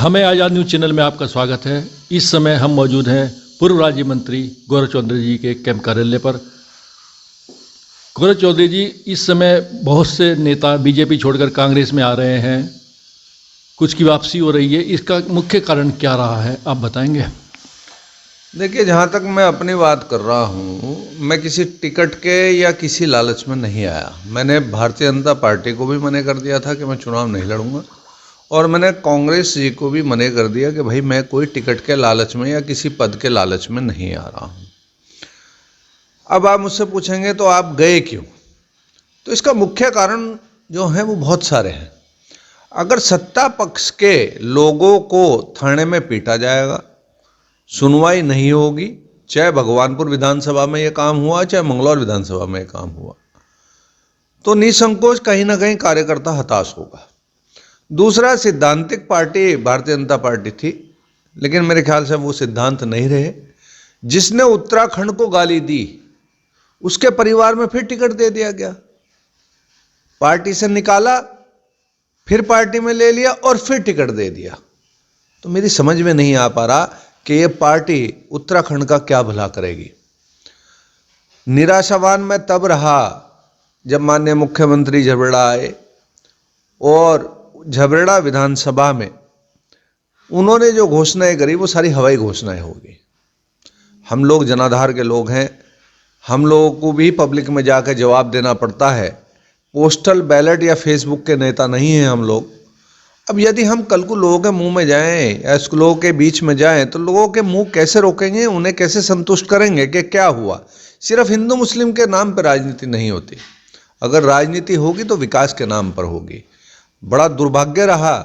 हमें आज़ाद news channel में आपका स्वागत है। इस समय हम मौजूद हैं पूर्व राज्य मंत्री गौरव चौधरी जी के कैंप कार्यालय पर। गौरव चौधरी जी, इस समय बहुत से नेता बीजेपी छोड़कर कांग्रेस में आ रहे हैं, कुछ की वापसी हो रही है, इसका मुख्य कारण क्या रहा है, आप बताएंगे? देखिए, जहाँ तक मैं अपनी बात कर रहा हूँ, मैं किसी टिकट के या किसी लालच में नहीं आया। मैंने भारतीय जनता पार्टी को भी मना कर दिया था कि मैं चुनाव नहीं लड़ूंगा, और मैंने कांग्रेस जी को भी मना कर दिया कि भाई मैं कोई टिकट के लालच में या किसी पद के लालच में नहीं आ रहा हूँ। अब आप मुझसे पूछेंगे तो आप गए क्यों? तो इसका मुख्य कारण जो है वो बहुत सारे हैं। अगर सत्ता पक्ष के लोगों को थाने में पीटा जाएगा, सुनवाई नहीं होगी, चाहे भगवानपुर विधानसभा में यह काम हुआ, चाहे मंगलौर विधानसभा में यह काम हुआ, तो निसंकोच कहीं ना कहीं कार्यकर्ता हताश होगा। दूसरा, सिद्धांतिक पार्टी भारतीय जनता पार्टी थी, लेकिन मेरे ख्याल से वो सिद्धांत नहीं रहे। जिसने उत्तराखंड को गाली दी उसके परिवार में फिर टिकट दे दिया गया, पार्टी से निकाला, फिर पार्टी में ले लिया और फिर टिकट दे दिया। तो मेरी समझ में नहीं आ पा रहा कि ये पार्टी उत्तराखंड का क्या भला करेगी। निराशावान मैं तब रहा जब माननीय मुख्यमंत्री झबरेड़ा आए और झबरेड़ा विधानसभा में उन्होंने जो घोषणाएं करी वो सारी हवाई घोषणाएं होगी। हम लोग जनाधार के लोग हैं, हम लोगों को भी पब्लिक में जाकर जवाब देना पड़ता है। पोस्टल बैलेट या फेसबुक के नेता नहीं हैं हम लोग। अब यदि हम कल को लोगों के मुंह में जाएं या लोगों के बीच में जाएं तो लोगों के मुंह कैसे रोकेंगे, उन्हें कैसे संतुष्ट करेंगे कि क्या हुआ? सिर्फ हिंदू मुस्लिम के नाम पर राजनीति नहीं होती। अगर राजनीति होगी तो विकास के नाम पर होगी। बड़ा दुर्भाग्य रहा,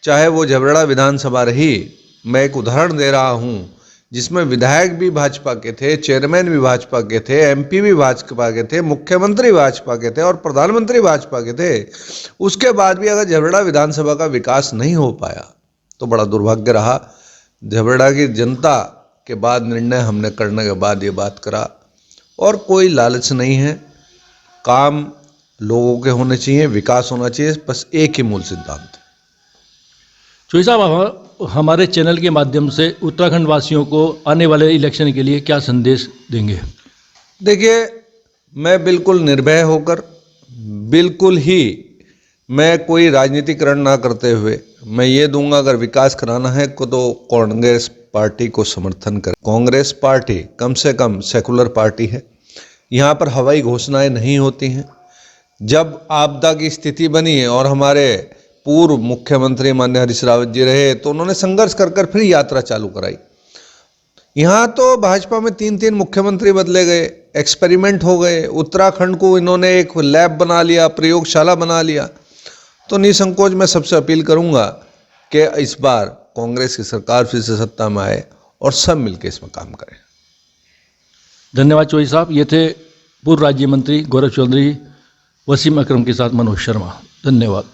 चाहे वो झबरेड़ा विधानसभा रही, मैं एक उदाहरण दे रहा हूँ, जिसमें विधायक भी भाजपा के थे, चेयरमैन भी भाजपा के थे, एमपी भी भाजपा के थे, मुख्यमंत्री भाजपा के थे और प्रधानमंत्री भाजपा के थे। उसके बाद भी अगर झबरेड़ा विधानसभा का विकास नहीं हो पाया तो बड़ा दुर्भाग्य रहा। झबरेड़ा की जनता के बाद निर्णय हमने करने के बाद ये बात करा, और कोई लालच नहीं है। काम लोगों के होने चाहिए, विकास होना चाहिए, बस एक ही मूल सिद्धांत है। चौधरी साहब, हमारे चैनल के माध्यम से उत्तराखंड वासियों को आने वाले इलेक्शन के लिए क्या संदेश देंगे? देखिए, मैं बिल्कुल निर्भय होकर, बिल्कुल ही मैं कोई राजनीतिकरण ना करते हुए मैं ये दूंगा, अगर विकास कराना है तो कांग्रेस पार्टी को समर्थन करें। कांग्रेस पार्टी कम से कम सेकुलर पार्टी है, यहाँ पर हवाई घोषणाएं नहीं होती हैं। जब आपदा की स्थिति बनी और हमारे पूर्व मुख्यमंत्री माननीय हरीश रावत जी रहे तो उन्होंने संघर्ष कर फिर यात्रा चालू कराई। यहाँ तो भाजपा में 3-3 मुख्यमंत्री बदले गए, एक्सपेरिमेंट हो गए। उत्तराखंड को इन्होंने एक लैब बना लिया, प्रयोगशाला बना लिया। तो निसंकोच मैं सबसे अपील करूंगा कि इस बार कांग्रेस की सरकार फिर से सत्ता में आए और सब मिलकर इसमें काम करें। धन्यवाद चौधरी साहब। ये थे पूर्व राज्य मंत्री गौरव चौधरी, वसीम अकरम के साथ मनोज शर्मा। धन्यवाद।